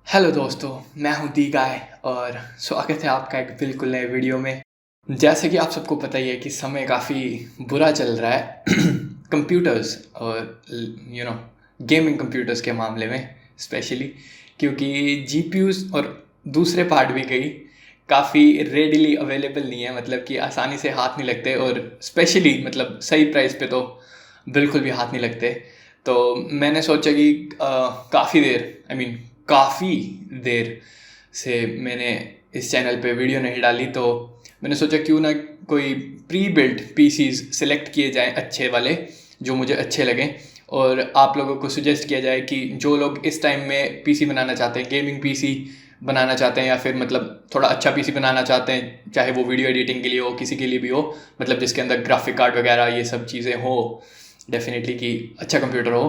Hello दोस्तों, मैं हूं दी गाय और स्वागत है आपका एक बिल्कुल नए वीडियो में। जैसे कि आप सबको पता ही है कि समय काफ़ी बुरा चल रहा है कंप्यूटर्स और गेमिंग कंप्यूटर्स के मामले में स्पेशली, क्योंकि जीपीयूज़ और दूसरे पार्ट भी कई काफ़ी रेडिली अवेलेबल नहीं है, मतलब कि आसानी से हाथ नहीं लगते और स्पेशली मतलब सही प्राइस पे तो बिल्कुल भी हाथ नहीं लगते। तो मैंने सोचा कि काफ़ी देर काफ़ी देर से मैंने इस चैनल पे वीडियो नहीं डाली, तो मैंने सोचा क्यों ना कोई प्री बिल्ट पीसीज सिलेक्ट किए जाएं अच्छे वाले जो मुझे अच्छे लगें, और आप लोगों को सुजेस्ट किया जाए कि जो लोग इस टाइम में पीसी बनाना चाहते हैं, गेमिंग पीसी बनाना चाहते हैं या फिर मतलब थोड़ा अच्छा पीसी बनाना चाहते हैं, चाहे वो वीडियो एडिटिंग के लिए हो, किसी के लिए भी हो, मतलब जिसके अंदर ग्राफिक कार्ड वगैरह ये सब चीज़ें हो, डेफिनेटली कि अच्छा कंप्यूटर हो,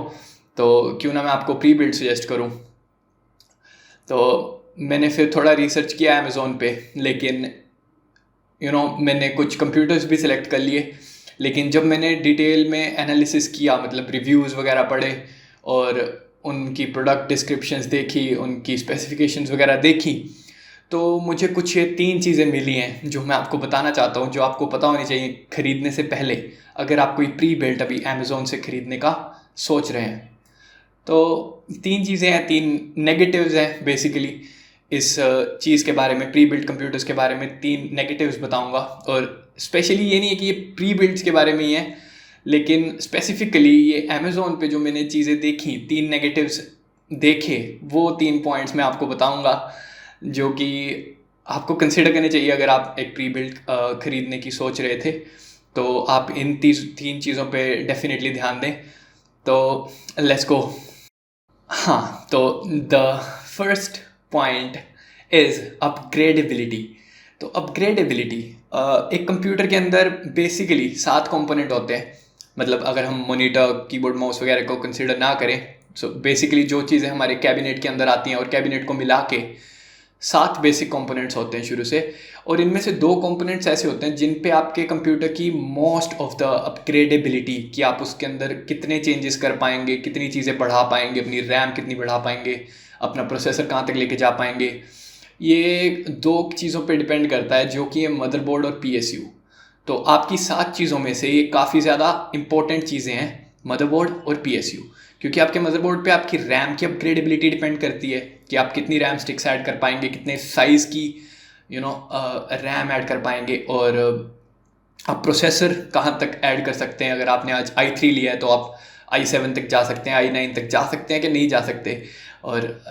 तो क्यों ना मैं आपको प्री बिल्ट सजेस्ट करूँ। तो मैंने फिर थोड़ा रिसर्च किया अमेज़ोन पे, लेकिन मैंने कुछ कंप्यूटर्स भी सिलेक्ट कर लिए, लेकिन जब मैंने डिटेल में एनालिसिस किया, मतलब रिव्यूज़ वगैरह पढ़े और उनकी प्रोडक्ट डिस्क्रिप्शंस देखी, उनकी स्पेसिफिकेशंस वगैरह देखी, तो मुझे कुछ ये 3 चीज़ें मिली हैं जो मैं आपको बताना चाहता हूँ, जो आपको पता होनी चाहिए ख़रीदने से पहले, अगर आप कोई प्री बिल्ट अभी अमेज़ोन से ख़रीदने का सोच रहे हैं। तो 3 चीज़ें हैं, 3 नेगेटिव्स हैं बेसिकली इस चीज़ के बारे में, प्री बिल्ट कंप्यूटर्स के बारे में 3 नेगेटिव्स बताऊंगा। और स्पेशली ये नहीं है कि ये प्री बिल्ड्स के बारे में ही है, लेकिन स्पेसिफिकली ये अमेज़ोन पे जो मैंने चीज़ें देखी, 3 नेगेटिव्स देखे, वो 3 पॉइंट्स मैं आपको बताऊंगा जो कि आपको कंसिडर करने चाहिए अगर आप एक प्री बिल्ट ख़रीदने की सोच रहे थे। तो आप इन 3 चीज़ों पे डेफिनेटली ध्यान दें। तो लेट्स गो। हाँ, तो the first point is upgradability. तो अपग्रेडेबिलिटी, एक कंप्यूटर के अंदर बेसिकली 7 कंपोनेंट होते हैं, मतलब अगर हम मॉनिटर, कीबोर्ड, माउस वगैरह को कंसीडर ना करें, सो बेसिकली जो चीज़ें हमारे कैबिनेट के अंदर आती हैं और कैबिनेट को मिला के 7 बेसिक कंपोनेंट्स होते हैं शुरू से, और इनमें से 2 कंपोनेंट्स ऐसे होते हैं जिन पे आपके कंप्यूटर की मोस्ट ऑफ द अपग्रेडेबिलिटी, कि आप उसके अंदर कितने चेंजेस कर पाएंगे, कितनी चीज़ें बढ़ा पाएंगे, अपनी रैम कितनी बढ़ा पाएंगे, अपना प्रोसेसर कहाँ तक लेके जा पाएंगे, ये 2 चीज़ों पे डिपेंड करता है, जो कि है मदरबोर्ड और पीएसयू। तो आपकी 7 चीज़ों में से ये काफ़ी ज़्यादा इंपॉर्टेंट चीज़ें हैं, मदरबोर्ड और पीएसयू, क्योंकि आपके मदरबोर्ड पे आपकी रैम की अपग्रेडेबिलिटी डिपेंड करती है कि आप कितनी रैम स्टिक्स ऐड कर पाएंगे, कितने साइज़ की रैम ऐड कर पाएंगे, और आप प्रोसेसर कहाँ तक ऐड कर सकते हैं। अगर आपने आज i3 लिया है तो आप i7 तक जा सकते हैं, i9 तक जा सकते हैं कि नहीं जा सकते। और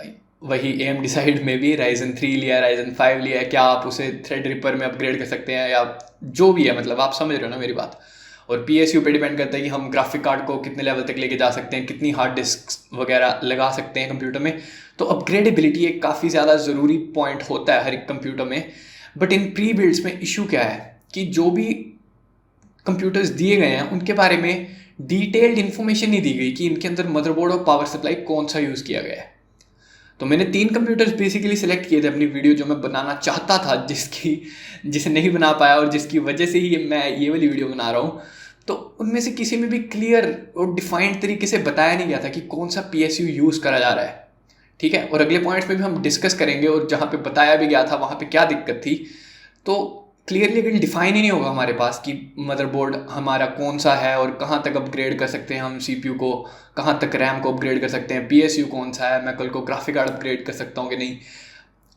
वही AMD साइड में भी Ryzen 3 लिया है, Ryzen 5 लिया है, क्या आप उसे थ्रेडरिपर में अपग्रेड कर सकते हैं या जो भी है, मतलब आप समझ रहे हो ना मेरी बात। और पीएसयू पे डिपेंड करता है कि हम ग्राफिक कार्ड को कितने लेवल तक लेके जा सकते हैं, कितनी हार्ड डिस्क वगैरह लगा सकते हैं कंप्यूटर में। तो अपग्रेडेबिलिटी एक काफ़ी ज़्यादा ज़रूरी पॉइंट होता है हर एक कंप्यूटर में। बट इन प्री बिल्ड्स में इशू क्या है कि जो भी कंप्यूटर्स दिए गए हैं उनके बारे में डिटेल्ड इन्फॉर्मेशन नहीं दी गई कि इनके अंदर मदरबोर्ड और पावर सप्लाई कौन सा यूज़ किया गया है। तो मैंने 3 कंप्यूटर्स बेसिकली सिलेक्ट किए थे अपनी वीडियो जो मैं बनाना चाहता था, जिसे नहीं बना पाया और जिसकी वजह से ही मैं ये वाली वीडियो बना रहा हूँ। तो उनमें से किसी में भी क्लियर और डिफाइंड तरीके से बताया नहीं गया था कि कौन सा पीएसयू यूज़ करा जा रहा है, ठीक है। और अगले पॉइंट्स में भी हम डिस्कस करेंगे, और जहाँ पे बताया भी गया था वहाँ पे क्या दिक्कत थी। तो क्लियरली अगर डिफाइन ही नहीं होगा हमारे पास कि मदरबोर्ड हमारा कौन सा है और कहाँ तक अपग्रेड कर सकते हैं हम सीपीयू को, कहाँ तक रैम को अपग्रेड कर सकते हैं, पीएसयू कौन सा है, मैं कल को ग्राफिक कार्ड अपग्रेड कर सकता हूँ कि नहीं।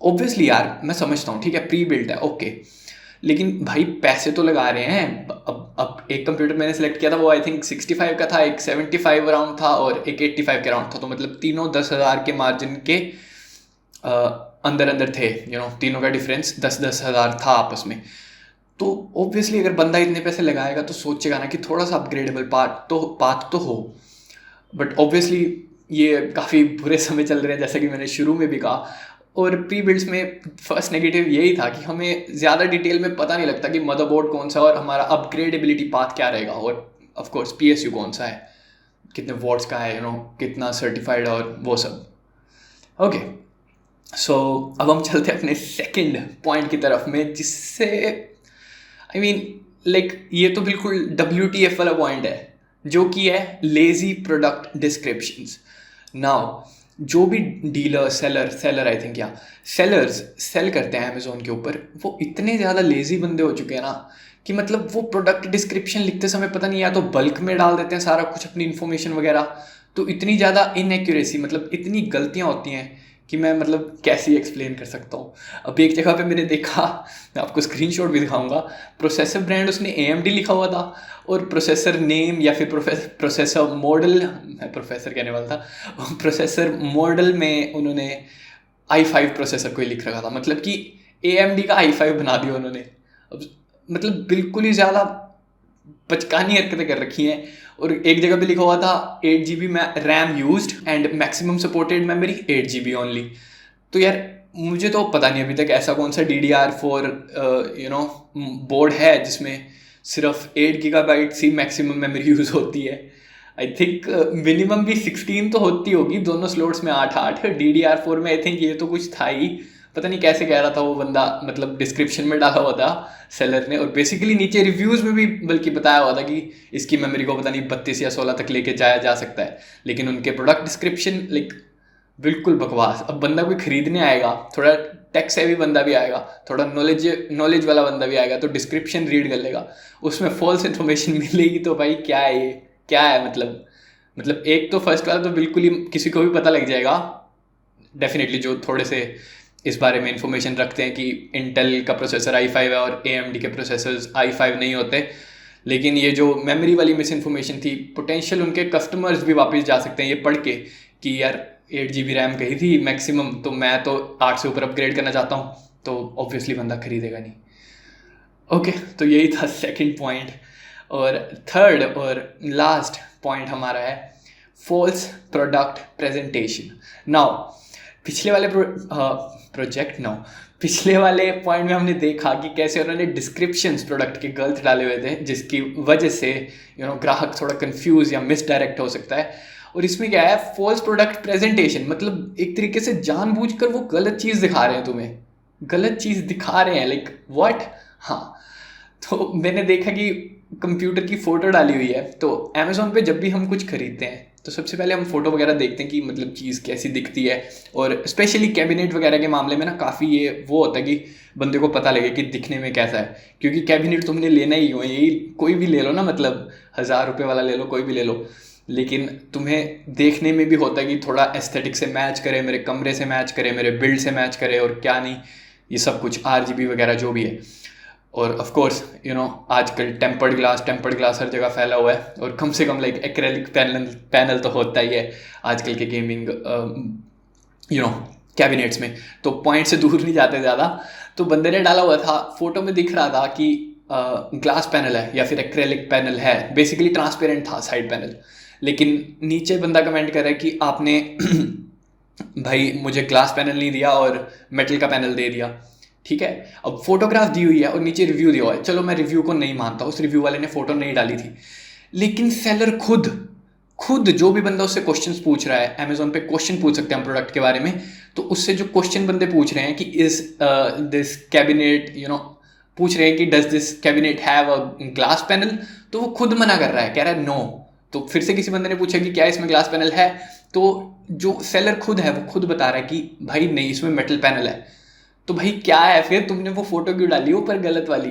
ऑब्वियसली यार मैं समझता हूँ, ठीक है, प्री बिल्ट है, ओके, लेकिन भाई पैसे तो लगा रहे हैं। अब एक कंप्यूटर मैंने सेलेक्ट किया था, वो आई थिंक 65 का था, एक 75 अराउंड था और एक 85 के अराउंड था। तो मतलब तीनों 10,000 के मार्जिन के अंदर अंदर थे, तीनों का डिफरेंस 10,000 था आपस में। तो ऑब्वियसली अगर बंदा इतने पैसे लगाएगा तो सोचेगा ना कि थोड़ा सा अपग्रेडेबल पाथ तो हो। बट ऑब्वियसली ये काफ़ी बुरे समय चल रहे हैं, जैसा कि मैंने शुरू में भी कहा। और प्री बिल्ड्स में फर्स्ट नेगेटिव यही था कि हमें ज़्यादा डिटेल में पता नहीं लगता कि मदरबोर्ड कौन सा और हमारा अपग्रेडेबिलिटी पाथ क्या रहेगा, और ऑफ कोर्स पीएसयू कौन सा है, कितने वॉट्स का है, कितना सर्टिफाइड और वो सब। ओके, सो अब हम चलते हैं अपने सेकंड पॉइंट की तरफ में, जिससे लाइक ये तो बिल्कुल WTF वाला पॉइंट है, जो कि है लेजी प्रोडक्ट डिस्क्रिप्शंस। नाउ जो भी डीलर सेलर आई थिंक, या सेलर्स सेल करते हैं अमेजोन के ऊपर, वो इतने ज़्यादा लेजी बंदे हो चुके हैं ना कि मतलब वो प्रोडक्ट डिस्क्रिप्शन लिखते समय पता नहीं, या तो बल्क में डाल देते हैं सारा कुछ अपनी इन्फॉर्मेशन वगैरह, तो इतनी ज़्यादा इनएक्यूरेसी, मतलब इतनी गलतियाँ होती हैं कि मैं मतलब कैसे एक्सप्लेन कर सकता हूँ। अब एक जगह पे मैंने देखा, मैं आपको स्क्रीनशॉट भी दिखाऊंगा, प्रोसेसर ब्रांड उसने AMD लिखा हुआ था, और प्रोसेसर नेम या फिर प्रोसेसर मॉडल, मैं प्रोफेसर कहने वाला था, प्रोसेसर मॉडल में उन्होंने i5 प्रोसेसर को ही लिख रखा था, मतलब कि AMD का i5 बना दिया उन्होंने। अब मतलब बिल्कुल ही ज़्यादा बचकानी हरकतें कर रखी हैं। और एक जगह पे लिखा हुआ था 8 GB RAM used and maximum supported memory 8 GB only. तो यार मुझे तो पता नहीं अभी तक ऐसा कौन सा DDR4 बोर्ड है जिसमें सिर्फ 8 GB ही मैक्सिमम मेमोरी यूज़ होती है। आई थिंक मिनिमम भी 16 तो होती होगी, दोनों स्लॉट्स में 8-8। DDR4 में आई थिंक ये तो कुछ था ही, पता नहीं कैसे कह रहा था वो बंदा, मतलब डिस्क्रिप्शन में डाला हुआ था सेलर ने, और बेसिकली नीचे रिव्यूज़ में भी बल्कि बताया हुआ था कि इसकी मेमोरी को पता नहीं 32 या 16 तक लेके जाया जा सकता है, लेकिन उनके प्रोडक्ट डिस्क्रिप्शन लाइक बिल्कुल बकवास। अब बंदा कोई खरीदने आएगा, थोड़ा टेक सेवी बंदा भी आएगा, थोड़ा नॉलेज वाला बंदा भी आएगा, तो डिस्क्रिप्शन रीड कर लेगा, उसमें फॉल्स इन्फॉर्मेशन मिलेगी तो भाई क्या है ये, क्या है मतलब एक तो फर्स्ट वाला तो बिल्कुल ही किसी को भी पता लग जाएगा डेफिनेटली, जो थोड़े से इस बारे में इंफॉर्मेशन रखते हैं कि इंटेल का प्रोसेसर i5 है और AMD के प्रोसेसर्स i5 नहीं होते। लेकिन ये जो मेमोरी वाली मिस इन्फॉर्मेशन थी, पोटेंशियल उनके कस्टमर्स भी वापस जा सकते हैं ये पढ़ के कि यार 8 GB रैम कही थी मैक्सिमम, तो मैं तो 8 से ऊपर अपग्रेड करना चाहता हूँ, तो ऑब्वियसली बंदा खरीदेगा नहीं। ओके, तो यही था सेकंड पॉइंट। और थर्ड और लास्ट पॉइंट हमारा है फॉल्स प्रोडक्ट प्रेजेंटेशन। नाउ पिछले वाले पॉइंट में हमने देखा कि कैसे उन्होंने डिस्क्रिप्शंस प्रोडक्ट के गलत डाले हुए थे, जिसकी वजह से ग्राहक थोड़ा कंफ्यूज या मिसडायरेक्ट हो सकता है। और इसमें क्या है, फॉल्स प्रोडक्ट प्रेजेंटेशन, मतलब एक तरीके से जानबूझकर वो गलत चीज़ दिखा रहे हैं, तुम्हें गलत चीज़ दिखा रहे हैं, लाइक व्हाट। हाँ, तो मैंने देखा कि कंप्यूटर की फ़ोटो डाली हुई है, तो अमेज़ोन पे जब भी हम कुछ खरीदते हैं तो सबसे पहले हम फ़ोटो वगैरह देखते हैं कि मतलब चीज़ कैसी दिखती है। और स्पेशली कैबिनेट वगैरह के मामले में ना काफ़ी ये वो होता है कि बंदे को पता लगे कि दिखने में कैसा है, क्योंकि कैबिनेट तुमने लेना ही हो, यही कोई भी ले लो ना, मतलब 1000 रुपये वाला ले लो, कोई भी ले लो, लेकिन तुम्हें देखने में भी होता है कि थोड़ा एस्थेटिक से मैच करे, मेरे कमरे से मैच करे, मेरे बिल्ड से मैच करे, और क्या नहीं, ये सब कुछ RGB वगैरह जो भी है। और ऑफ कोर्स आजकल टेम्पर्ड ग्लास हर जगह फैला हुआ है, और कम से कम लाइक एक्रेलिक पैनल तो होता ही है आजकल के गेमिंग कैबिनेट्स में, तो पॉइंट से दूर नहीं जाते ज़्यादा। तो बंदे ने डाला हुआ था, फोटो में दिख रहा था कि ग्लास पैनल है या फिर एक्रेलिक पैनल है, बेसिकली ट्रांसपेरेंट था साइड पैनल, लेकिन नीचे बंदा कमेंट कर रहा है कि आपने भाई मुझे ग्लास पैनल नहीं दिया और मेटल का पैनल दे दिया। ठीक है, अब फोटोग्राफ दी हुई है और नीचे रिव्यू दिया हुआ है, चलो मैं रिव्यू को नहीं मानता, उस रिव्यू वाले ने फोटो नहीं डाली थी, लेकिन सेलर खुद जो भी बंदा उससे क्वेश्चंस पूछ रहा है, अमेजोन पे क्वेश्चन पूछ सकते हैं हम प्रोडक्ट के बारे में, तो उससे जो क्वेश्चन बंदे पूछ रहे हैं कि इज दिस कैबिनेट पूछ रहे हैं कि does this cabinet have a glass panel, तो वो खुद मना कर रहा है, कह रहा है नो। तो फिर से किसी बंदे ने पूछा कि क्या इसमें ग्लास पैनल है, तो जो सेलर खुद है वो खुद बता रहा है कि भाई नहीं, इसमें मेटल पैनल है। तो भाई क्या है फिर, तुमने वो फोटो क्यों डाली ऊपर गलत वाली?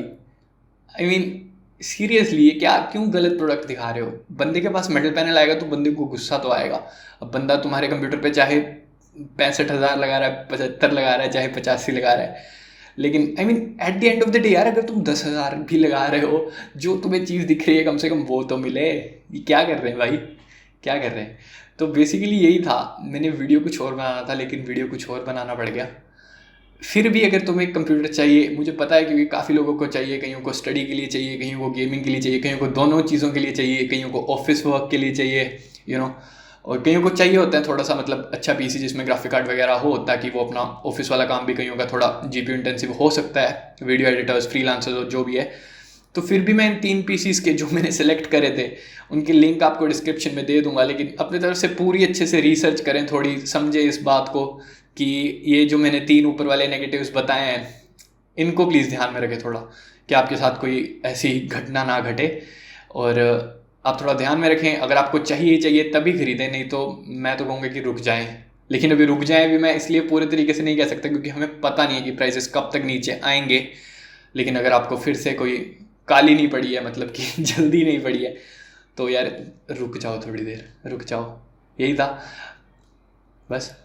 आई मीन सीरियसली, ये क्या, क्यों गलत प्रोडक्ट दिखा रहे हो? बंदे के पास मेटल पैनल आएगा तो बंदे को गुस्सा तो आएगा। अब बंदा तुम्हारे कंप्यूटर पे चाहे 65,000 लगा रहा है, 75 लगा रहा है, चाहे 85 लगा रहा है, लेकिन I mean at the end of the day यार, अगर तुम 10,000 भी लगा रहे हो, जो तुम्हें चीज़ दिख रही है कम से कम वो तो मिले। ये क्या कर रहे हैं भाई, क्या कर रहे हैं? तो बेसिकली यही था, मैंने वीडियो कुछ और बनाना था लेकिन वीडियो कुछ और बनाना पड़ गया। फिर भी अगर तुम्हें कंप्यूटर चाहिए, मुझे पता है क्योंकि काफ़ी लोगों को चाहिए, कईयों को स्टडी के लिए चाहिए, कईयों को गेमिंग के लिए चाहिए, कईयों को दोनों चीज़ों के लिए चाहिए, कईयों को ऑफिस वर्क के लिए चाहिए और कईयों को चाहिए होता है थोड़ा सा मतलब अच्छा पीसी जिसमें ग्राफिक कार्ड वगैरह हो, ताकि वो अपना ऑफिस वाला काम भी कईयों का थोड़ा GPU इंटेंसिव हो सकता है, वीडियो एडिटर्स, फ्रीलांसर्स जो भी है। तो फिर भी मैं इन 3 पीसीज के जो मैंने सेलेक्ट करे थे उनके लिंक आपको डिस्क्रिप्शन में दे दूंगा, लेकिन अपनी तरफ से पूरी अच्छे से रिसर्च करें, थोड़ी समझे इस बात को कि ये जो मैंने 3 ऊपर वाले नेगेटिव्स बताए हैं इनको प्लीज़ ध्यान में रखें थोड़ा, कि आपके साथ कोई ऐसी घटना ना घटे, और आप थोड़ा ध्यान में रखें। अगर आपको चाहिए तभी खरीदें, नहीं तो मैं तो कहूँगा कि रुक जाएं, लेकिन अभी रुक जाए भी मैं इसलिए पूरे तरीके से नहीं कह सकता, क्योंकि हमें पता नहीं है कि प्राइसेस कब तक नीचे आएंगे। लेकिन अगर आपको फिर से कोई काली नहीं पड़ी है, मतलब कि जल्दी नहीं पड़ी है, तो यार रुक जाओ, थोड़ी देर रुक जाओ, यही था बस।